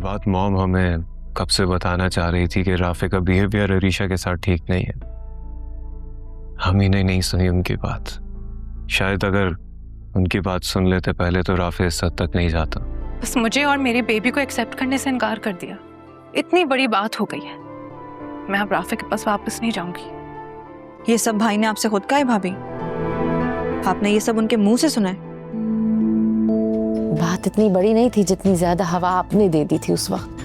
बात मॉम हमें कब से बताना चाह रही थी कि राफे का बिहेवियर अरीशा के साथ ठीक नहीं है। हम ही ने नहीं सुनी उनकी बात। शायद अगर उनकी बात सुन लेते पहले तो राफे इस हद तक नहीं जाता। बस मुझे और मेरी बेबी को एक्सेप्ट करने से इनकार कर दिया। इतनी बड़ी बात हो गई है, मैं अब राफे के पास वापस नहीं जाऊंगी। ये सब भाई ने आपसे खुद कहा है भाभी? आपने ये सब उनके मुंह से सुना है? बात इतनी बड़ी नहीं थी जितनी ज्यादा हवा आपने दे दी थी उस वक्त,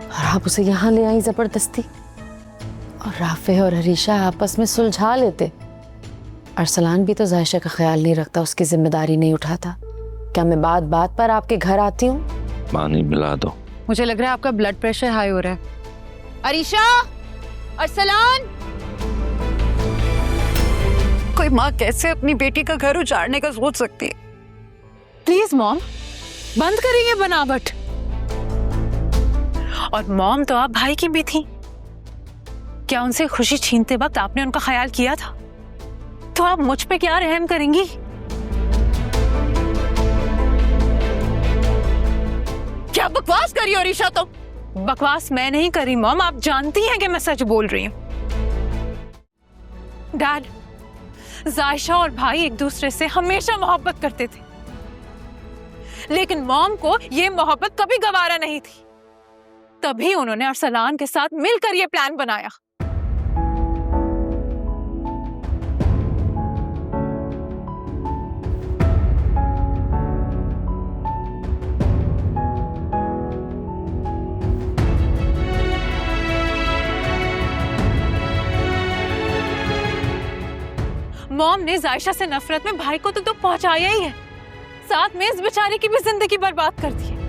और आप उसे यहाँ ले आई जबरदस्ती। और राफे और अरीशा आपस में सुलझा लेते। अरसलान भी तो जायशा का ख्याल नहीं रखता, उसकी जिम्मेदारी नहीं उठाता। क्या मैं बात बात पर आपके घर आती हूँ? पानी मिला दो। मुझे लग रहा है आपका ब्लड प्रेशर हाई हो रहा है। अरीशा, अरसलान। कोई माँ कैसे अपनी बेटी का घर उजाड़ने का सोच सकती है? प्लीज मॉम, बंद करिए बनावट। और मॉम तो आप भाई की भी थी। क्या उनसे खुशी छीनते वक्त आपने उनका ख्याल किया था? तो आप मुझ पे क्या रहम करेंगी? क्या बकवास करी हो अरीशा? तो बकवास मैं नहीं करी मॉम, आप जानती हैं कि मैं सच बोल रही हूँ। डैड, जायशा और भाई एक दूसरे से हमेशा मोहब्बत करते थे, लेकिन मॉम को ये मोहब्बत कभी गवारा नहीं थी। तभी उन्होंने अरसलान के साथ मिलकर ये प्लान बनाया। मॉम ने जायशा से नफरत में भाई को तो दुख पहुंचाया ही है, साथ में इस बेचारे की भी जिंदगी बर्बाद कर दी है।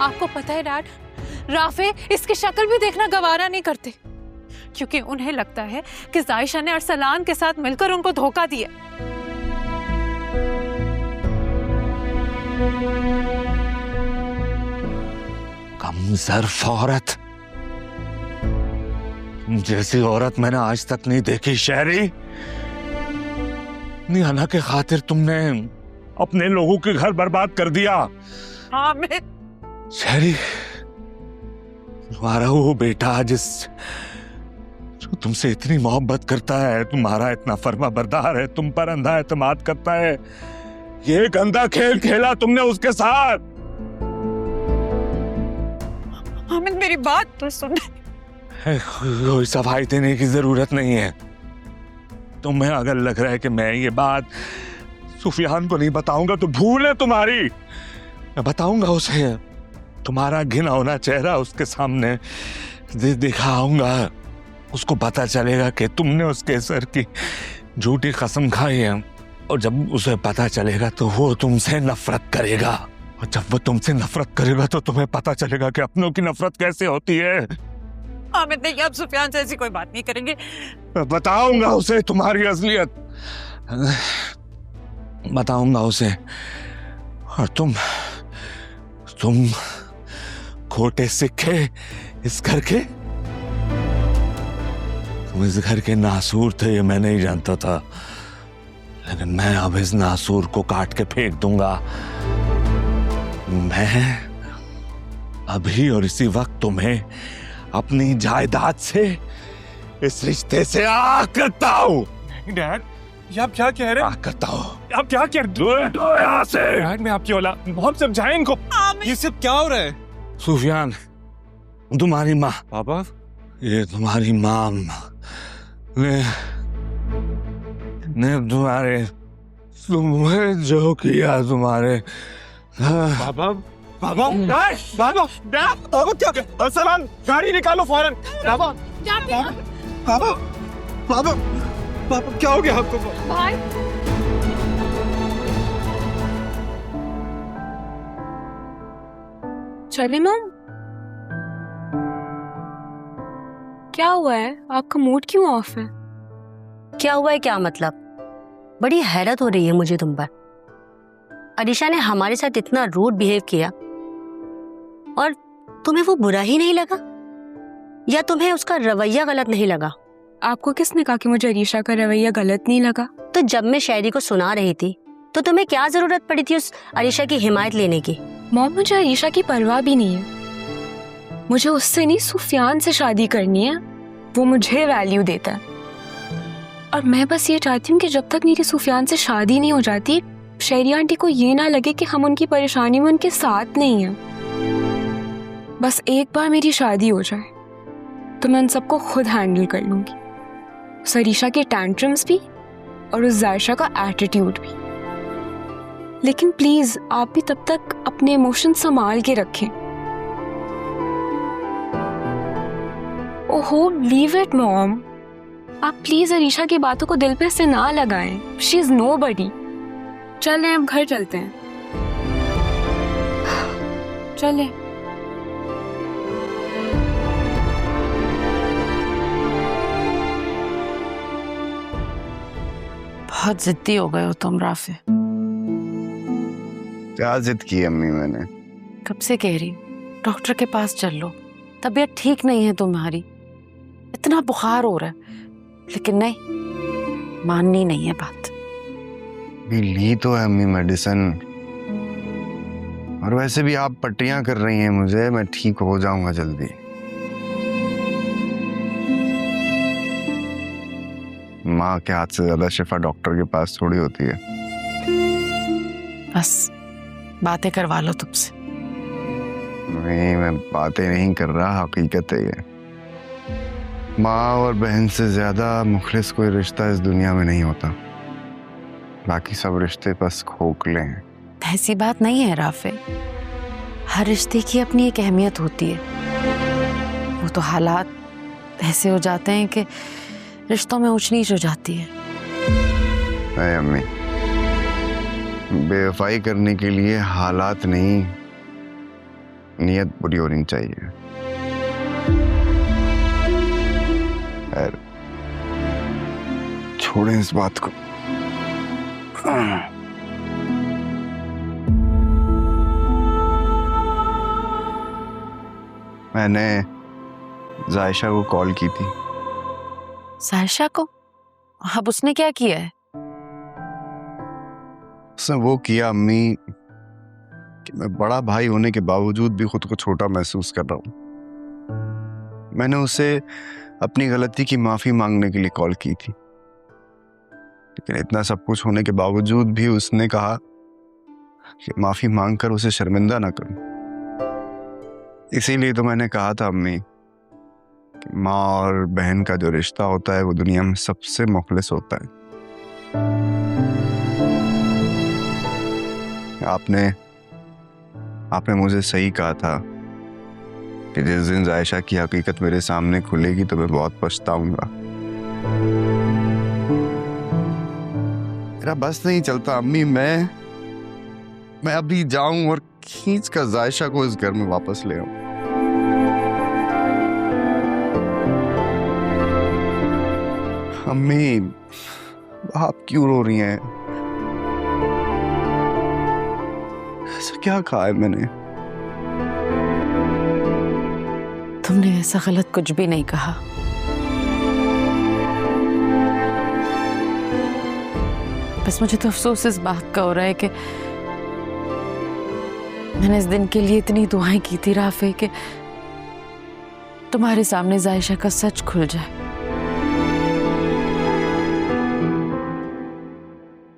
आपको पता है डैड, राफे इसकी शक्ल भी देखना गवारा नहीं करते, क्योंकि उन्हें लगता है कि जायशा ने अरसलान के साथ मिलकर उनको धोखा दिया। कमजोर औरत जैसी औरत मैंने आज तक नहीं देखी। शहरी, नियाना के खातिर तुमने अपने लोगों के घर बर्बाद कर दिया। हाँ मैं शहरी, तुम्हारा वो बेटा जो तुमसे इतनी मोहब्बत करता है, तुम्हारा इतना फर्मा बरदार है, तुम पर अंधा एतमाद करता है, ये गंदा खेल खेला तुमने उसके साथ। हामिद मेरी बात तो सुन। कोई सफाई देने की जरूरत नहीं है। तुम्हें अगर लग रहा है कि मैं ये बात सुफियान को नहीं बताऊंगा तो भूल है तुम्हारी। मैं बताऊंगा उसे, तुम्हारा घिनौना चेहरा उसके सामने दिखाऊंगा। उसको पता चलेगा कि तुमने उसके सर की झूठी कसम खाई है, और जब उसे पता चलेगा तो वो तुमसे नफरत करेगा, और जब वो तुमसे नफरत करेगा तो तुम्हें पता चलेगा कि अपनों की नफरत कैसे होती है। हामिद नहीं, आप सुफियान से ऐसी कोई बात नहीं करेंगे। मैं बताऊंगा उसे तुम्हारी असलियत, बताऊंगा उसे। और तुम खोटे सिक्के इस घर के, तुम इस घर के नासूर थे ये मैं नहीं जानता था, लेकिन मैं अब इस नासूर को काट के फेंक दूंगा। मैं अभी और इसी वक्त तुम्हें अपनी जायदाद से, इस रिश्ते से आग करता हूँ। डैड, ये आप क्या कह रहे हैं? आग करता हूँ। आप क्या कह रहे हैं? दो यहाँ से। डैड, मैं आपकी औलाद, बहुत समझाएं इनको। ये सब क्या हो रहा है? सुफियान, तुम्हारी माँ। पापा, ये तुम्हारी माँ ने तुम्हें जो किया तुम्हारे। पापा, बाबा, बाबा, बाबा क्या? अरसलान, गाड़ी निकालो फौरन। बाबा, बाबा, बाबा, बाबा, क्या हो गया आपको? भाई, चले मॉम, क्या हुआ है? आपका मूड क्यों ऑफ है? क्या हुआ है? क्या मतलब? बड़ी हैरत हो रही है मुझे तुम पर। अरीशा ने हमारे साथ इतना रूड बिहेव किया और तुम्हें वो बुरा ही नहीं लगा, या तुम्हें उसका रवैया गलत नहीं लगा? आपको किसने कहा कि मुझे अरीशा का रवैया गलत नहीं लगा? तो जब मैं शायरी को सुना रही थी तो तुम्हें क्या जरूरत पड़ी थी उस अरीशा की हिमायत लेने की? मॉम, मुझे अरीशा की परवाह भी नहीं है। मुझे उससे नहीं, सुफियान से शादी करनी है। वो मुझे वैल्यू देता है और मैं बस ये चाहती हूँ कि जब तक मेरी सुफियान से शादी नहीं हो जाती, शहरी आंटी को ये ना लगे कि हम उनकी परेशानी में उनके साथ नहीं हैं। बस एक बार मेरी शादी हो जाए तो मैं उन सबको खुद हैंडल कर लूंगी, उस अरीशा के टैंट्रम्स भी और उस जायशा का एटीट्यूड भी। लेकिन प्लीज आप भी तब तक अपने इमोशन संभाल के रखें। ओहो, लीव इट मॉम। आप प्लीज अरीशा की बातों को दिल पे से ना लगाएं। She is nobody. चलें, अब घर चलते हैं। चलें। बहुत जिद्दी हो गए हो तुम राफे। क्या जिद की अम्मी मैंने? कब से कह रही डॉक्टर के पास चल लो, तबीयत ठीक नहीं है तुम्हारी, इतना बुखार हो रहा है, लेकिन नहीं, माननी नहीं है बात। भी ली तो है अम्मी मेडिसिन, और वैसे भी आप पट्टियां कर रही हैं मुझे, मैं ठीक हो जाऊंगा जल्दी। माँ के हाथ से ज्यादा शिफा डॉक्टर के पास थोड़ी होती है। बस बातें करवा लो तुमसे। नहीं, मैं बातें नहीं कर रहा, हकीकत है ये। माँ और बहन से ज्यादा मुखलिस कोई रिश्ता इस दुनिया में नहीं होता। बाकी सब रिश्ते बस खोखले हैं। ऐसी बात नहीं है राफे, हर रिश्ते की अपनी एक अहमियत होती है। वो तो हालात ऐसे हो जाते हैं कि रिश्तों में ऊंच नीच हो जाती है। नहीं अम्मी, बेवफाई करने के लिए हालात नहीं, नियत बुरी होनी चाहिए। खैर, छोड़ें इस बात को। मैंने जायशा को कॉल की थी। सायशा को? अब उसने क्या किया है? उसने वो किया अम्मी कि मैं बड़ा भाई होने के बावजूद भी खुद को छोटा महसूस कर रहा हूं। मैंने उसे अपनी गलती की माफी मांगने के लिए कॉल की थी, लेकिन इतना सब कुछ होने के बावजूद भी उसने कहा कि माफी मांगकर उसे शर्मिंदा ना करूं। इसीलिए तो मैंने कहा था अम्मी कि माँ और बहन का जो रिश्ता होता है वो दुनिया में सबसे मुखलिस होता है। आपने मुझे सही कहा था कि जिस दिन जायशा की हकीकत मेरे सामने खुलेगी तो मैं बहुत पछताऊंगा। मेरा बस नहीं चलता अम्मी, मैं अभी जाऊं और खींच कर जायशा को इस घर में वापस ले आऊं। अम्मी, आप क्यों रो रही हैं? ऐसा क्या कहा है मैंने? तुमने ऐसा गलत कुछ भी नहीं कहा। बस मुझे तो अफसोस इस बात का हो रहा है कि मैंने इस दिन के लिए इतनी दुआएं की थी राफे कि तुम्हारे सामने जायशा का सच खुल जाए,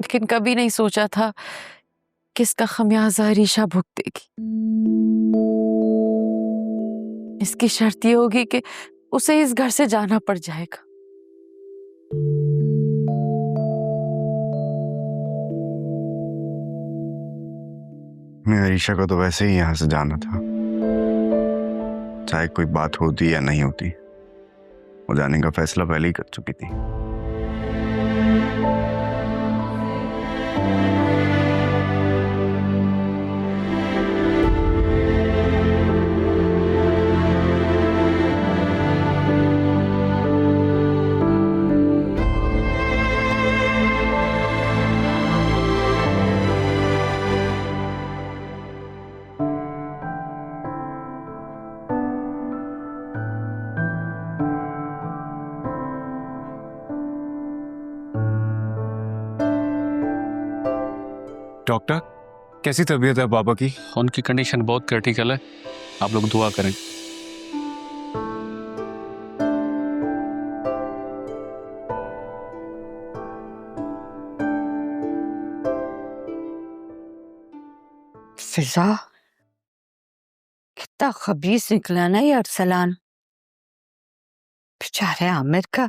लेकिन कभी नहीं सोचा था कि इसका खमियाजा अरीशा भुगतेगी। इसकी शर्त ये होगी कि उसे इस घर से जाना पड़ जाएगा। मैं अरीशा को तो वैसे ही यहाँ से जाना था, चाहे कोई बात होती या नहीं होती। वो जाने का फैसला पहले ही कर चुकी थी। डॉक्टर, कैसी तबीयत है पापा की? उनकी कंडीशन बहुत क्रिटिकल है, आप लोग दुआ करें। फिजा, कितना खबीस निकला ना ये अरसलान। बेचारे आमिर का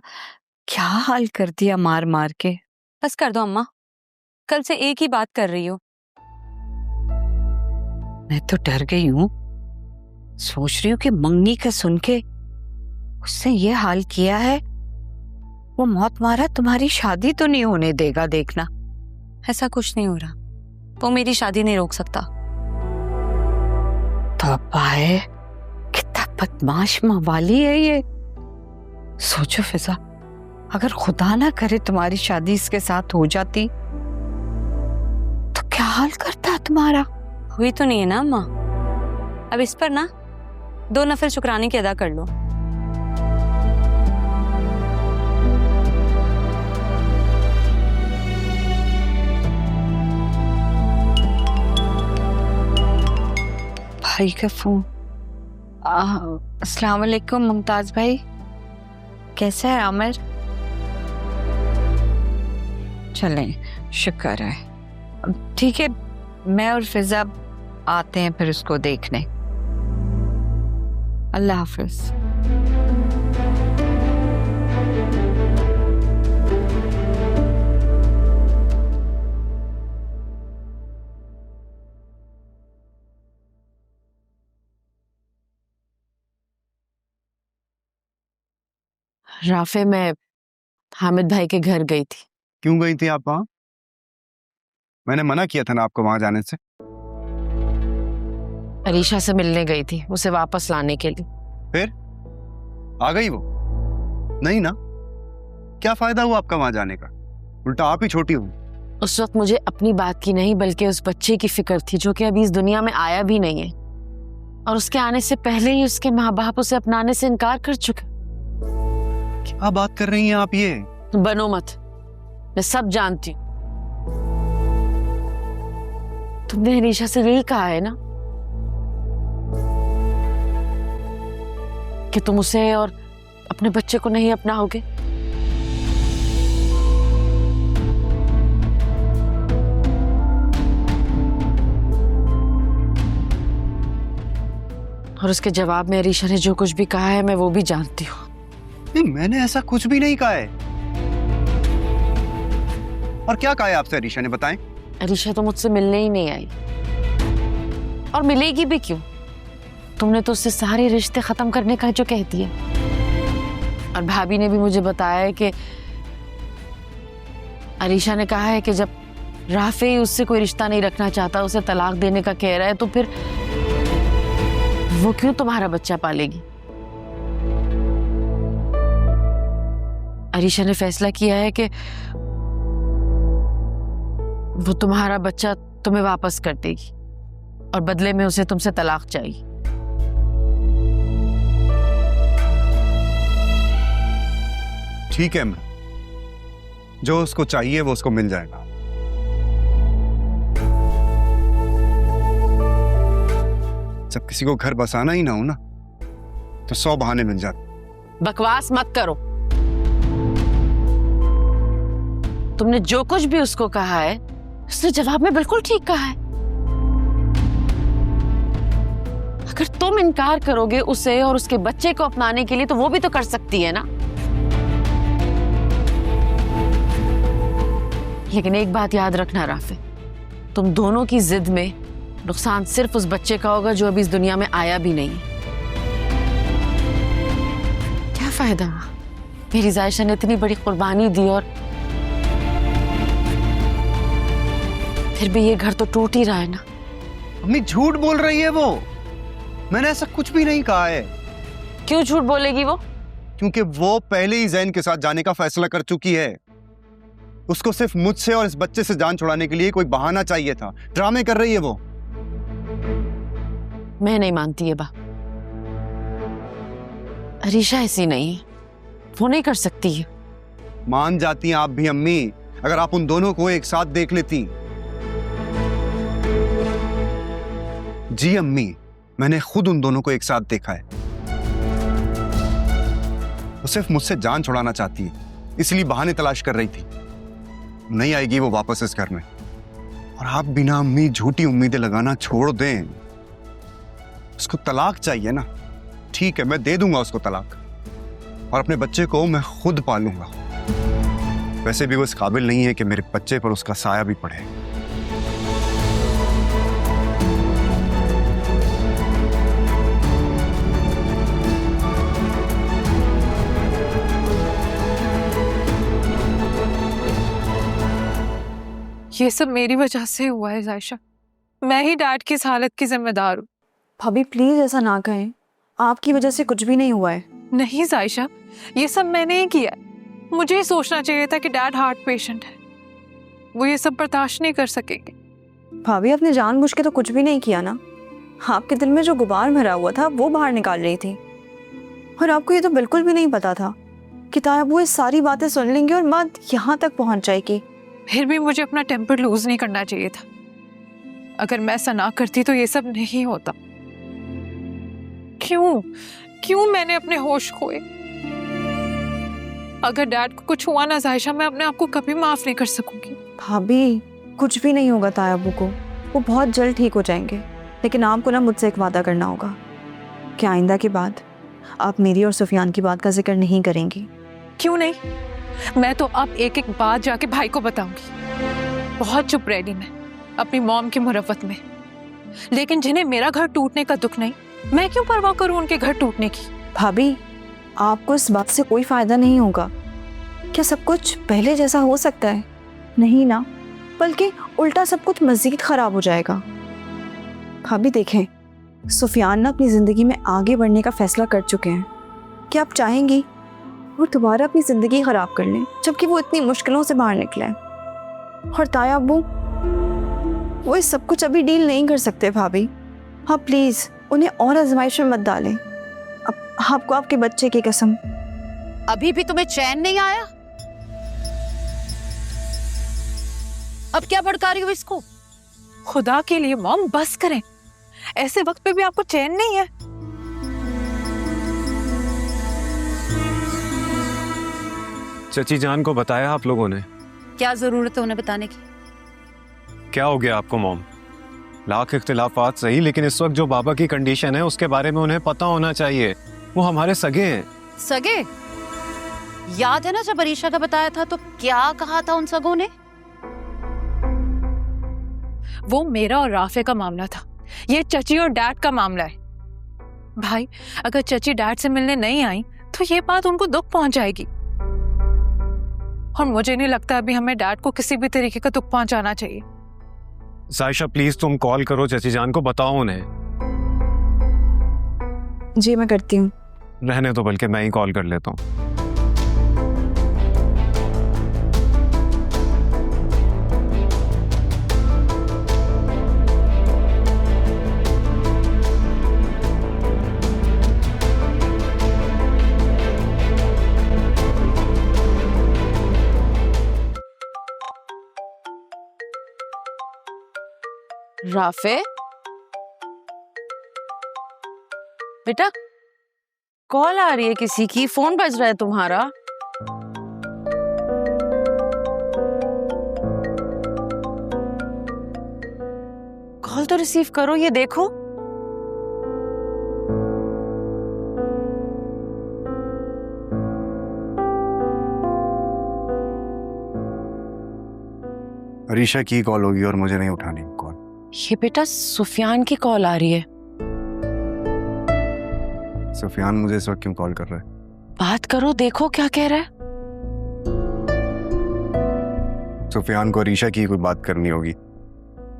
क्या हाल कर दिया मार मार के। बस कर दो अम्मा, कल से एक ही बात कर रही हो। मैं तो डर गई हूँ, सोच रही हूँ कि मंगनी का सुन के उसने ये हाल किया है, वो मौत मारा तुम्हारी शादी तो नहीं होने देगा। देखना, ऐसा कुछ नहीं हो रहा, वो मेरी शादी नहीं रोक सकता। तौबा है, कितना बदमाश मवाली है ये। सोचो फिजा, अगर खुदा ना करे तुम्हारी शादी इसके साथ हो जाती तो क्या हाल करता तुम्हारा। हुई तो नहीं है ना अम्मा, अब इस पर ना 2 नफल शुक्राने की अदा कर लो। भाई का फोन। अस्सलाम वालेकुम मुमताज भाई, कैसा है आमिर? चलें, शुक्र है। ठीक है, मैं और फिजा आते हैं फिर उसको देखने। अल्लाह हाफिज। राफे, मैं हामिद भाई के घर गई थी। क्यों गई थी आप वहां? मैंने मना किया था ना आपको वहां जाने से। अरीशा से मिलने गई थी, उसे वापस लाने के लिए। फिर आ गई वो? नहीं ना, क्या फायदा हुआ आपका वहां जाने का? उल्टा आप ही छोटी हुई। उस वक्त मुझे अपनी बात की नहीं बल्कि उस बच्चे की फिक्र थी जो कि अभी इस दुनिया में आया भी नहीं है, और उसके आने से पहले ही उसके माँ बाप उसे अपनाने से इनकार कर चुके। क्या बात कर रही हैं आप ये? बनो मत, मैं सब जानती हूँ। तुमने अनीशा से यही कहा है ना कि तुम उसे और अपने बच्चे को नहीं अपनाओगे। और उसके जवाब में अरीशा ने जो कुछ भी कहा है मैं वो भी जानती हूँ। नहीं, मैंने ऐसा कुछ भी नहीं कहा है। और क्या कहा है आपसे अरीशा ने, बताएं? अरीशा तो मुझसे मिलने ही नहीं आई, और मिलेगी भी क्यों? तुमने तो उससे सारे रिश्ते खत्म करने का जो कह दिया। और भाभी ने भी मुझे बताया है कि अरीशा ने कहा है कि जब राफे ही उससे कोई रिश्ता नहीं रखना चाहता, उसे तलाक देने का कह रहा है, तो फिर वो क्यों तुम्हारा बच्चा पालेगी? अरीशा ने फैसला किया है कि वो तुम्हारा बच्चा तुम्हें वापस कर देगी, और बदले में उसे तुमसे तलाक चाहिए। ठीक है, मैं जो उसको चाहिए वो उसको मिल जाएगा। जब किसी को घर बसाना ही ना हो ना, तो 100 बहाने मिल जाते। बकवास मत करो। तुमने जो कुछ भी उसको कहा है उसने जवाब में बिल्कुल ठीक कहा है। अगर तुम इनकार करोगे उसे और उसके बच्चे को अपनाने के लिए, तो वो भी तो कर सकती है ना। लेकिन एक बात याद रखना राफे, तुम दोनों की जिद में नुकसान सिर्फ उस बच्चे का होगा जो अभी इस दुनिया में आया भी नहीं है। क्या फायदा हुआ? मेरी जायशा ने इतनी बड़ी कुर्बानी दी और फिर भी ये घर तो टूट ही रहा है ना। अम्मी झूठ बोल रही है वो, मैंने ऐसा कुछ भी नहीं कहा है। क्यों झूठ बोलेगी वो? क्योंकि वो पहले ही जैन के साथ जाने का फैसला कर चुकी है। उसको सिर्फ मुझसे और इस बच्चे से जान छुड़ाने के लिए कोई बहाना चाहिए था। ड्रामे कर रही है वो। मैं नहीं मानती ये बात। अरीशा ऐसी नहीं है, वो नहीं कर सकती है। मान जाती हैं आप भी अम्मी, अगर आप उन दोनों को एक साथ देख लेती। जी अम्मी, मैंने खुद उन दोनों को एक साथ देखा है। वो सिर्फ मुझसे जान छुड़ाना चाहती है, इसलिए बहाने तलाश कर रही थी। नहीं आएगी वो वापस इस घर में। और आप बिना अम्मी झूठी उम्मीदें लगाना छोड़ दें। उसको तलाक चाहिए ना, ठीक है मैं दे दूंगा उसको तलाक, और अपने बच्चे को मैं खुद पालूंगा। वैसे भी वो इस काबिल नहीं है कि मेरे बच्चे पर उसका साया भी पड़े। ये सब मेरी वजह से हुआ है जायशा। मैं ही डैड की इस हालत की जिम्मेदार हूँ। भाभी प्लीज ऐसा ना कहें, आपकी वजह से कुछ भी नहीं हुआ है। नहीं जायशा, ये सब मैंने ही किया। मुझे ही सोचना चाहिए था कि डैड हार्ट पेशेंट है, वो ये सब बर्दाश्त नहीं कर सकेंगे। भाभी आपने जानबूझ के तो कुछ भी नहीं किया ना। आपके दिल में जो गुबार भरा हुआ था वो बाहर निकाल रही थी, और आपको ये तो बिल्कुल भी नहीं पता था कि ताया वो ये सारी बातें सुन लेंगे और बात यहाँ तक पहुँच जाएगी। फिर भी मुझे अपना टेम्पर लूज नहीं करना चाहिए था। अगर मैं ऐसा ना करती तो ये सब नहीं होता। क्यों मैंने अपने होश खोए? अगर डैड को कुछ हुआ ना जायशा, मैं अपने आप को कभी माफ नहीं कर सकूंगी। भाभी कुछ भी नहीं होगा ताया अबू को, वो बहुत जल्द ठीक हो जाएंगे। लेकिन आपको ना मुझसे एक वादा करना होगा कि आइंदा के बाद आप मेरी और सुफियान की बात का जिक्र नहीं करेंगी। क्यों नहीं? मैं तो अब एक एक बात जाके भाई को बताऊंगी। बहुत चुप रही मैं अपनी मॉम की मुरव्वत में, लेकिन जिन्हें मेरा घर टूटने का दुख नहीं, मैं क्यों परवाह करूं उनके घर टूटने की? भाभी आपको इस बात से कोई फायदा नहीं होगा। क्या सब कुछ पहले जैसा हो सकता है? नहीं ना, बल्कि उल्टा सब कुछ मजीद खराब हो जाएगा। भाभी देखें, सुफियान ना अपनी जिंदगी में आगे बढ़ने का फैसला कर चुके हैं। क्या आप चाहेंगी वो दोबारा अपनी जिंदगी खराब कर लें, जबकि वो इतनी मुश्किलों से बाहर निकले? और ताया अब्बू वो इस सब कुछ अभी डील नहीं कर सकते। भाभी हाँ प्लीज उन्हें और आजमाइश में मत डालें। अब आपको आपके बच्चे की कसम। अभी भी तुम्हें चैन नहीं आया? अब क्या भड़का रही हो इसको? खुदा के लिए मॉम बस करें, ऐसे वक्त पे भी आपको चैन नहीं है? चची जान को बताया आप लोगों ने? क्या जरूरत है उन्हें बताने की? क्या हो गया आपको मॉम? लाख इख्तिलाफात सही, लेकिन इस वक्त जो बाबा की कंडीशन है उसके बारे में उन्हें पता होना चाहिए। वो हमारे सगे हैं। सगे? याद है ना जब अरीशा का बताया था तो क्या कहा था उन सगों ने? वो मेरा और राफे का मामला था, ये चची और डैड का मामला है। भाई अगर चची डैड से मिलने नहीं आई तो ये बात उनको दुख पहुंच जाएगी, और मुझे नहीं लगता अभी हमें डैड को किसी भी तरीके का दुख पहुंचाना चाहिए। साइशा प्लीज तुम कॉल करो चची जान को, बताओ उन्हें। जी मैं करती हूँ। रहने दो, बल्कि मैं ही कॉल कर लेता हूँ। राफे बेटा, कॉल आ रही है किसी की, फोन बज रहा है तुम्हारा। कॉल तो रिसीव करो, ये देखो। अरीशा की कॉल होगी और मुझे नहीं उठानी कॉल। ये बेटा सुफियान की कॉल आ रही है। सुफियान मुझे इस वक्त क्यों कॉल कर रहा है? बात करो, देखो क्या कह रहा है। सुफियान को अरीशा की कोई बात करनी होगी,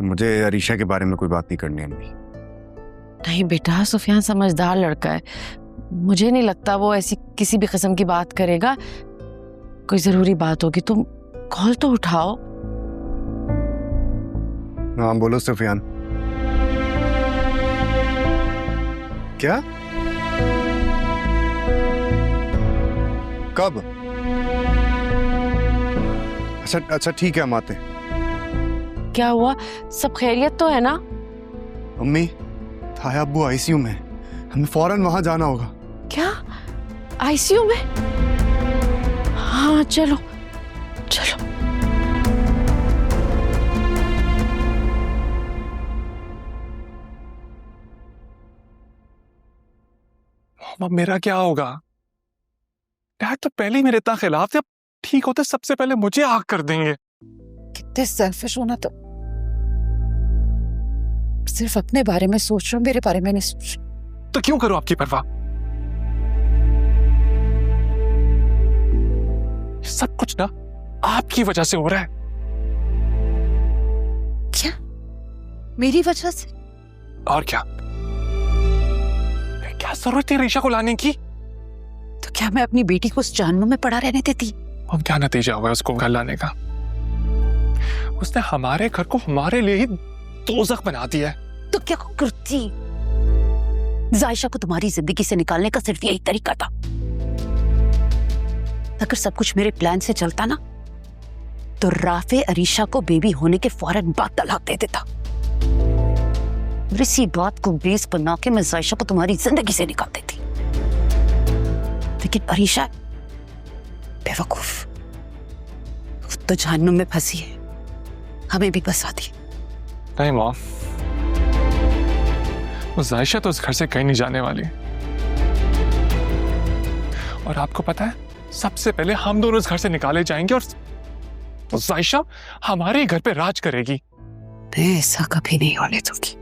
मुझे अरीशा के बारे में कोई बात नहीं करनी है। नहीं बेटा, सुफियान समझदार लड़का है, मुझे नहीं लगता वो ऐसी किसी भी किस्म की बात करेगा। कोई जरूरी बात होगी, तुम कॉल तो उठाओ। हाँ बोलो सुफियान। क्या? कब? अच्छा ठीक है, हम आते हैं। क्या हुआ? सब खैरियत तो है ना? अम्मी हाया अब्बू आईसीयू में, हमें फौरन वहां जाना होगा। क्या आईसीयू में? हाँ चलो चलो। अब मेरा क्या होगा? डैड तो पहले ही मेरे इतना खिलाफ थे, अब ठीक होते सबसे पहले मुझे आग कर देंगे। कितने सेल्फिश होना, तो सिर्फ अपने बारे में सोच रहा हूँ, मेरे बारे में नहीं सोच। तो क्यों करो आपकी परवाह? सब कुछ ना आपकी वजह से हो रहा है। क्या मेरी वजह से? और क्या? क्या जरूरत थी रीशा को लाने की? तो क्या मैं अपनी बेटी को उस जहन्नुम में पड़ा रहने देती? अब क्या नतीजा हुआ उसको घर लाने का? उसने हमारे घर को हमारे लिए ही दोज़ख बना दिया है। तो क्या करती? जायशा को तुम्हारी जिंदगी से निकालने का सिर्फ यही तरीका था। अगर सब कुछ मेरे प्लान से चलता ना, तो राफे अरीशा को बेबी होने के फौरन बाद तलाक दे देता। और इसी बात को बेस बना के मैं जायशा को तुम्हारी जिंदगी से निकाल देती। लेकिन अरीशा बेवकूफ, खुद तो जहन्नुम में फंसी है, हमें भी फंसा दी। नहीं मॉम, वो जायशा तो उस घर से कहीं नहीं जाने वाली। और आपको पता है, सबसे पहले हम दोनों इस घर से निकाले जाएंगे और तो जायशा हमारे ही घर पे राज करेगी। ऐसा कभी नहीं होने दूंगी।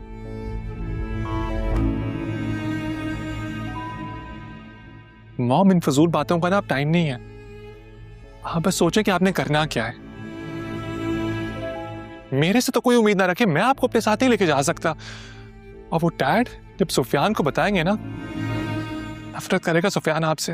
मॉम, इन फजूल बातों का ना अब टाइम नहीं है। आप बस सोचें कि आपने करना क्या है। मेरे से तो कोई उम्मीद ना रखे, मैं आपको अपने साथ ही लेके जा सकता। और वो डैड जब सुफियान को बताएंगे ना, नफरत करेगा सुफियान आपसे।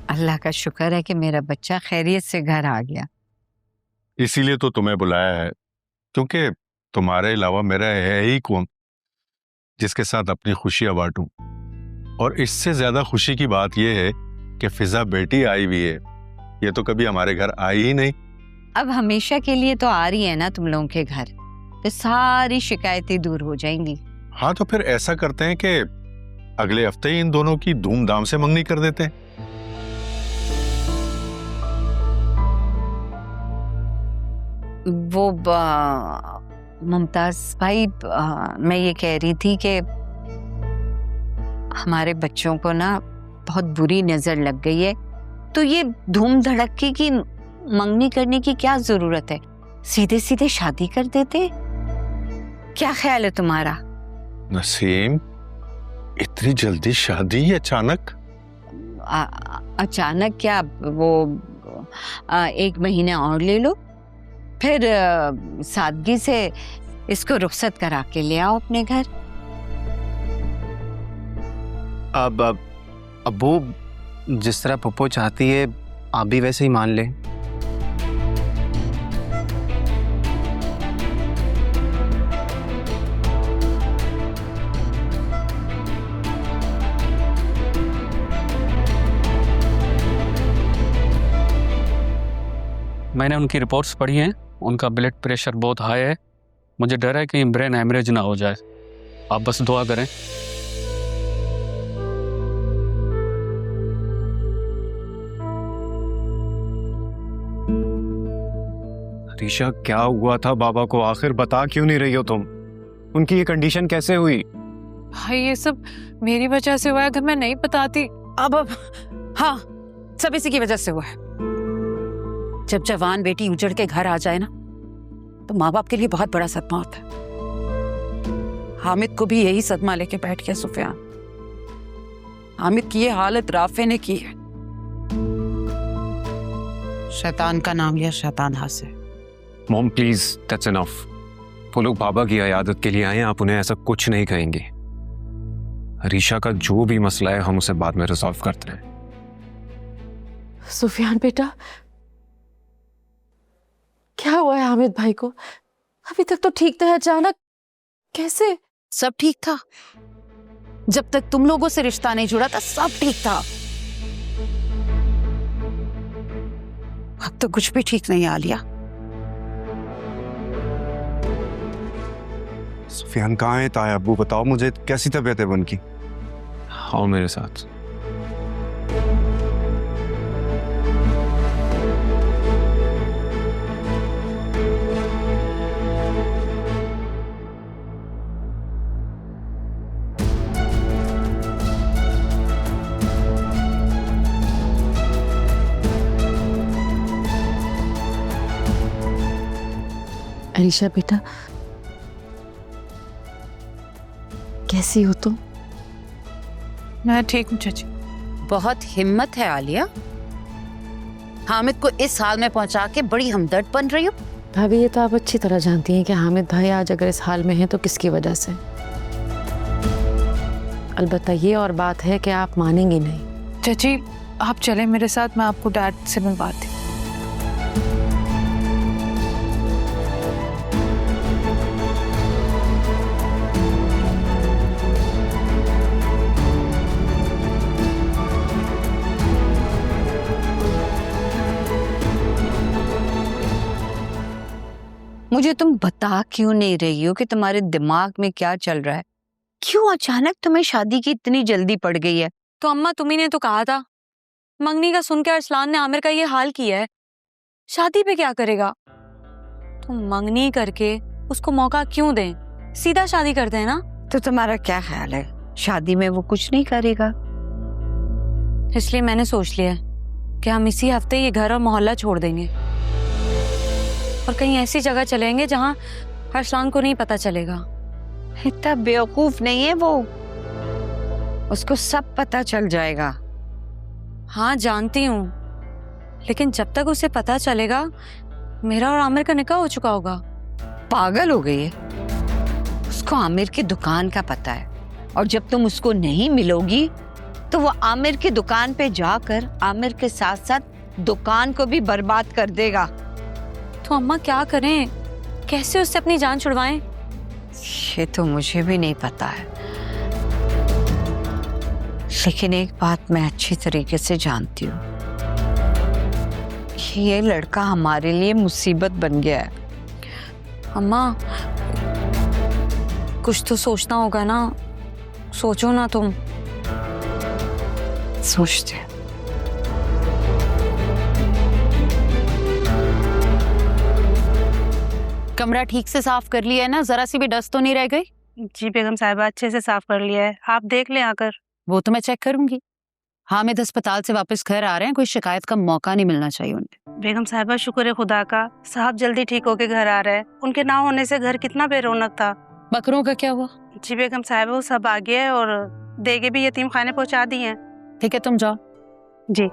अल्लाह का शुक्र है कि मेरा बच्चा खैरियत से घर आ गया। इसीलिए तो तुम्हें बुलाया है, क्योंकि तुम्हारे अलावा मेरा है ही कौन जिसके साथ अपनी खुशियां बांटूं। और इससे ज्यादा खुशी की बात यह है कि फिजा बेटी आई हुई है। ये तो कभी हमारे घर आई ही नहीं। अब हमेशा के लिए तो आ रही है ना तुम लोगों के घर, तो सारी शिकायतें दूर हो जाएंगी। हाँ, तो फिर ऐसा करते हैं कि अगले हफ्ते ही इन दोनों की धूमधाम से मंगनी कर देते हैं। वो मुमताज भाई, मैं ये कह रही थी कि हमारे बच्चों को ना बहुत बुरी नजर लग गई है, तो ये धूम धड़क्के की मंगनी करने की क्या जरूरत है? सीधे सीधे शादी कर देते। क्या ख्याल है तुम्हारा? नसीम, इतनी जल्दी शादी अचानक? अचानक क्या, वो 1 महीना और ले लो, फिर सादगी से इसको रुखसत करा के ले आओ अपने घर। अब अब्बू, जिस तरह पप्पो चाहती है आप भी वैसे ही मान लें। मैंने उनकी रिपोर्ट्स पढ़ी हैं, उनका ब्लड प्रेशर बहुत हाई है। मुझे डर है कि ब्रेन हैमरेज ना हो जाए। आप बस दुआ करें। रीशा, क्या हुआ था बाबा को? आखिर बता क्यों नहीं रही हो तुम? उनकी ये कंडीशन कैसे हुई? भाई ये सब मेरी वजह से हुआ है। अगर मैं नहीं बताती। अब हाँ, सब इसी की वजह से हुआ है। जब जवान बेटी उजड़ के घर आ जाए ना, तो माँ बाप के लिए बहुत बड़ा सदमा होता है। हामिद को भी यही सदमा लेके बैठ गया सुफियान। हामिद की ये हालत राफे ने की है। शैतान का नाम लिया, शैतान हासे। Mom please, that's enough. वो लोग बाबा की इयादत के लिए आए हैं, आप उन्हें ऐसा कुछ नहीं कहेंगे। अरीशा का जो भी मसला है हम उसे बाद में रिजॉल्व करते हैं। सुफियान बेटा, क्या हुआ है हामिद भाई को? अभी तक तो ठीक था, अचानक कैसे? सब ठीक था। जब तक तुम लोगों से रिश्ता नहीं जुड़ा था सब ठीक था। अब तो कुछ भी ठीक नहीं आलिया। सुफियान कहाँ है? ताया अब्बू बताओ मुझे, कैसी तबीयत है उनकी? आओ मेरे साथ। अरीशा बेटा, कैसी हो तुम? मैं ठीक हूँ चाची। बहुत हिम्मत है आलिया, हामिद को इस हाल में पहुंचा के बड़ी हमदर्द बन रही हो। भाभी ये तो आप अच्छी तरह जानती हैं कि हामिद भाई आज अगर इस हाल में हैं तो किसकी वजह से। अलबत्ता ये और बात है कि आप मानेंगी नहीं। चाची आप चलें मेरे साथ, मैं आपको डैड से मिलवाती हूँ। मुझे तुम बता क्यों नहीं रही हो कि तुम्हारे दिमाग में क्या चल रहा है? क्यों अचानक तुम्हें शादी की इतनी जल्दी पड़ गई है? तो अम्मा तुम्ही ने तो कहा था, मंगनी का सुन के अरसलान ने आमिर का ये हाल किया है, शादी पे क्या करेगा? तो मंगनी करके उसको मौका क्यों दें, सीधा शादी करते हैं ना। तो तुम्हारा क्या ख्याल है, शादी में वो कुछ नहीं करेगा? इसलिए मैंने सोच लिया है कि हम इसी हफ्ते ये घर और मोहल्ला छोड़ देंगे और कहीं ऐसी जगह चलेंगे जहां अरसलान को नहीं पता चलेगा। इतना बेवकूफ नहीं है वो, उसको सब पता चल जाएगा। हाँ जानती हूँ, लेकिन जब तक उसे पता चलेगा मेरा और आमिर का निकाह हो चुका होगा। पागल हो गई है? उसको आमिर की दुकान का पता है और जब तुम उसको नहीं मिलोगी तो वो आमिर की दुकान पे जाकर आमिर के साथ साथ दुकान को भी बर्बाद कर देगा। तो अम्मा क्या करें, कैसे उससे अपनी जान छुड़वाएं? ये तो मुझे भी नहीं पता है, लेकिन एक बात मैं अच्छी तरीके से जानती हूँ कि ये लड़का हमारे लिए मुसीबत बन गया है। अम्मा कुछ तो सोचना होगा ना, सोचो ना तुम। सोचते हैं। कमरा ठीक से साफ कर लिया है ना? जरा सी भी डस्ट तो नहीं रह गई? जी बेगम साहिबा अच्छे से साफ कर लिया है, आप देख लें आकर। वो तो मैं चेक करूंगी। हामिद अस्पताल से वापस घर आ रहे हैं, कोई शिकायत का मौका नहीं मिलना चाहिए उन्हें। बेगम साहिबा शुक्र है खुदा का, साहब जल्दी ठीक होके घर आ रहे हैं। उनके ना होने से घर कितना बेरौनक था। बकरों का क्या हुआ? जी बेगम साहिबा वो सब आ गया है और देगे भी यतीम खाने पहुंचा दी हैं। ठीक है तुम जाओ। जी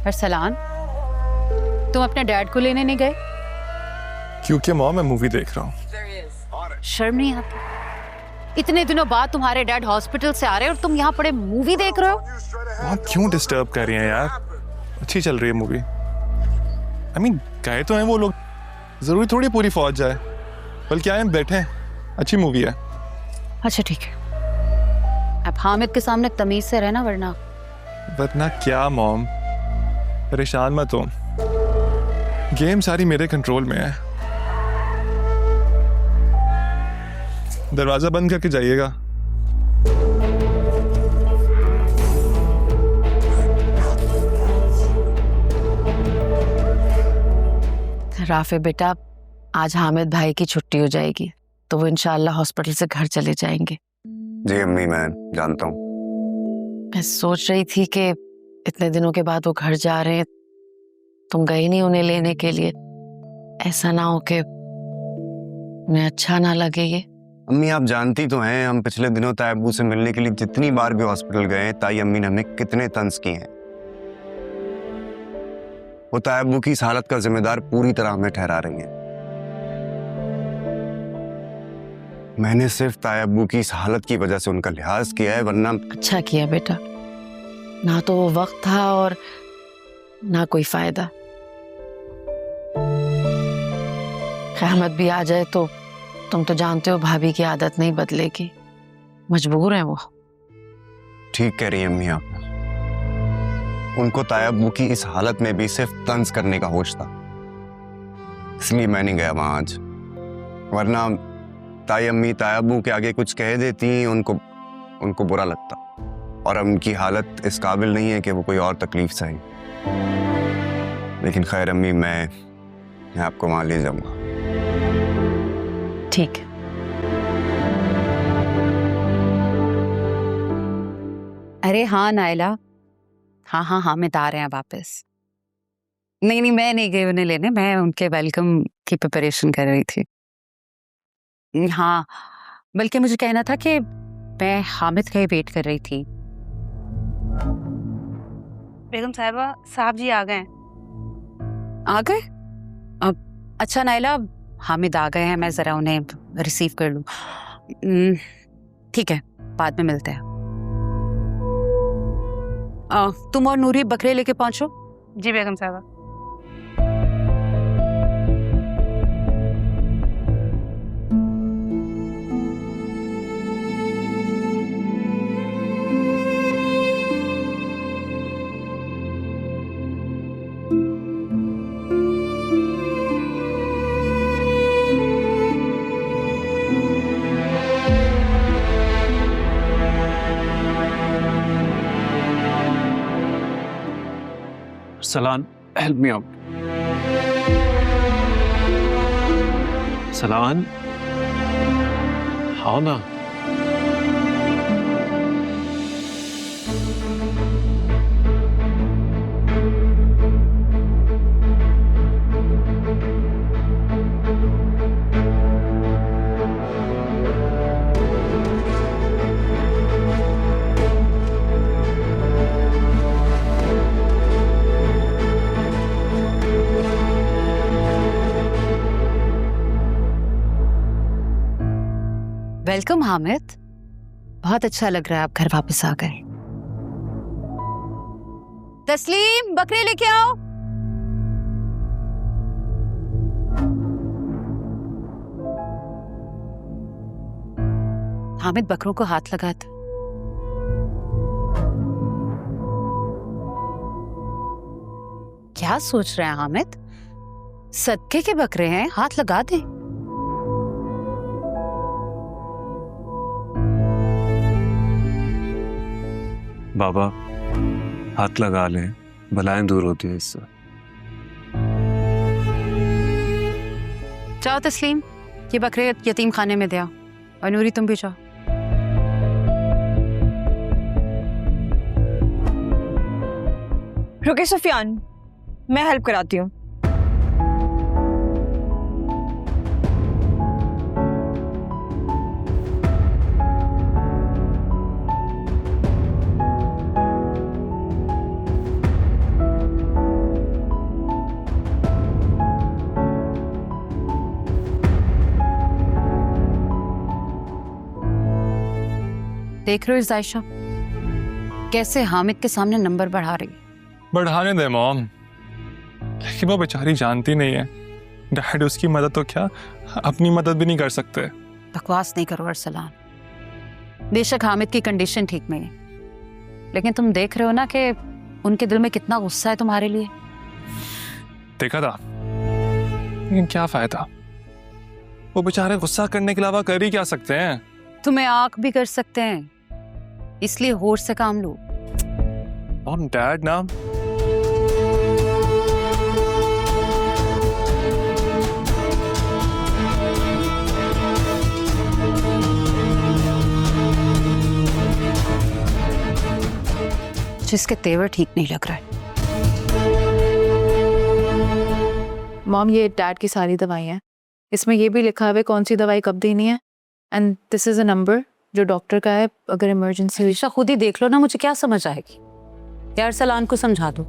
अरसलान, तुम अपने डैड को लेने नहीं गए? क्योंकि मॉम मैं मूवी देख रहा हूँ। शर्म नहीं आती? इतने दिनों बाद तुम्हारे डैड हॉस्पिटल से आ रहे हैं और तुम यहाँ पड़े मूवी देख रहे हो? मॉम क्यों डिस्टर्ब कर रही हैं यार, अच्छी चल रही है मूवी। आई मीन गए तो हैं वो लोग, जरूरी थोड़ी पूरी फौज जाए, बल्कि आए हम बैठे हैं, अच्छी मूवी है। अच्छा ठीक है, अब हामिद के सामने तमीज से रहना वरना क्या मॉम, परेशान मत हो, गेम सारी मेरे कंट्रोल में है। दरवाजा बंद करके जाइएगा। राफे बेटा, आज हामिद भाई की छुट्टी हो जाएगी तो वो इंशाल्लाह हॉस्पिटल से घर चले जाएंगे। जी अम्मी मैं जानता हूँ। मैं सोच रही थी कि इतने दिनों के बाद वो घर जा रहे हैं, तुम गई नहीं उन्हें लेने के लिए, ऐसा ना हो कि उन्हें अच्छा ना लगे ये। अम्मी आप जानती तो हैं, हम पिछले दिनों तायब्बू से मिलने के लिए जितनी बार भी हॉस्पिटल गए, ताई अम्मी ने हमें कितने तंज किए हैं। वो तायब्बू की इस हालत का जिम्मेदार पूरी तरह हमें ठहरा रही हैं। मैंने सिर्फ ताया अब्बू की इस हालत की वजह से उनका लिहाज किया है, वरना अच्छा किया बेटा, ना तो वो वक्त था और ना कोई फायदा। क़यामत भी आ जाए तो तुम तो जानते हो भाभी की आदत नहीं बदलेगी, मजबूर हैं वो। ठीक कह रही है अम्मी आप। उनको ताया अब्बू की इस हालत में भी सिर्फ तंज करने का होश था, इसलिए मैं नहीं गया वहां आज। वरना ताई अम्मी ताया अब्बू के आगे कुछ कह देती, उनको बुरा लगता, और उनकी हालत इस काबिल नहीं है कि वो कोई और तकलीफ सहे। लेकिन खैर अम्मी, मैं आपको वहां ले जाऊंगा। ठीक है। अरे हाँ नायला, हाँ हामिद आ रहे हैं वापस। नहीं मैं नहीं गई उन्हें लेने, मैं उनके वेलकम की प्रिपरेशन कर रही थी। हाँ, बल्कि मुझे कहना था कि मैं हामिद का ही वेट कर रही थी। बेगम साहिबा, साहब जी आ गए। आ गए? अच्छा नायला, हामिद आ गए हैं, मैं जरा उन्हें रिसीव कर लूं। ठीक है, बाद में मिलते हैं। तुम और नूरी बकरे लेके पहुंचो। जी बेगम साहिबा। सलान, हेल्प मी आउट। सलान, हाँ ना। वेलकम हामिद, बहुत अच्छा लग रहा है आप घर वापस आ गए। तस्लीम, बकरे लेके आओ। हामिद बकरों को हाथ लगाता। क्या सोच रहे हैं हामिद? सदके के बकरे हैं, हाथ लगा दे। बाबा, हाथ लगा लें, बलाएं दूर होती है इससे। जाओ तस्लीम, ये बकरे यतीम खाने में दे आओ, और नूरी तुम भी जाओ। रुके सुफियान, मैं हेल्प कराती हूँ। देख रहे हो जायशा कैसे हामिद के सामने नंबर बढ़ा रही। बढ़ाने दे मॉम, लेकिन वो बेचारी जानती नहीं है, डैड उसकी मदद तो क्या अपनी मदद भी नहीं कर सकते। बकवास नहीं करो अरसलान, बेशक हामिद की कंडीशन ठीक नहीं है, लेकिन तुम देख रहे हो ना कि उनके दिल में कितना गुस्सा है तुम्हारे लिए। देखा था, लेकिन क्या फायदा, वो बेचारे गुस्सा करने के अलावा कर ही क्या सकते हैं। तुम्हें आंख भी कर सकते हैं, इसलिए होश से काम लो। और डैड ना, जिसके तेवर ठीक नहीं लग रहा है। मॉम, ये डैड की सारी दवाइयाँ हैं, इसमें ये भी लिखा है कौन सी दवाई कब देनी है, and this is a number जो डॉक्टर का है, अगर इमरजेंसी हुई। खुद ही देख लो ना, मुझे क्या समझ आएगी। यार सलान को समझा दो।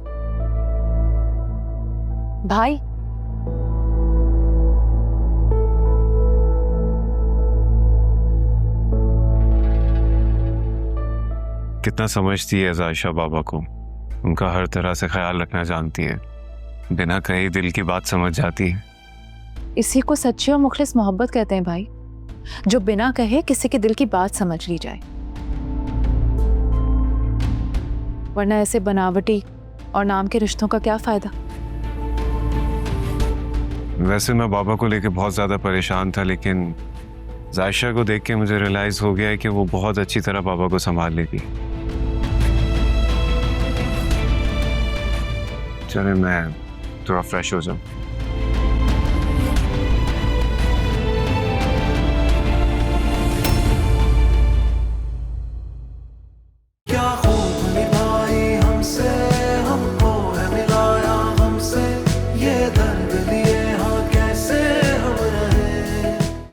कितना समझती है जायशा बाबा को, उनका हर तरह से ख्याल रखना जानती है, बिना कहे दिल की बात समझ जाती है। इसी को सच्ची और मुखलिस मोहब्बत कहते हैं भाई, जो बिना कहे किसी के दिल की बात समझ ली जाए। वरना ऐसे बनावटी और नाम के रिश्तों का क्या फायदा। वैसे मैं बाबा को लेकर बहुत ज्यादा परेशान था, लेकिन जायशा को देख के मुझे रियलाइज हो गया है कि वो बहुत अच्छी तरह बाबा को संभाल लेगी। चले मैं थोड़ा फ्रेश हो जाऊं।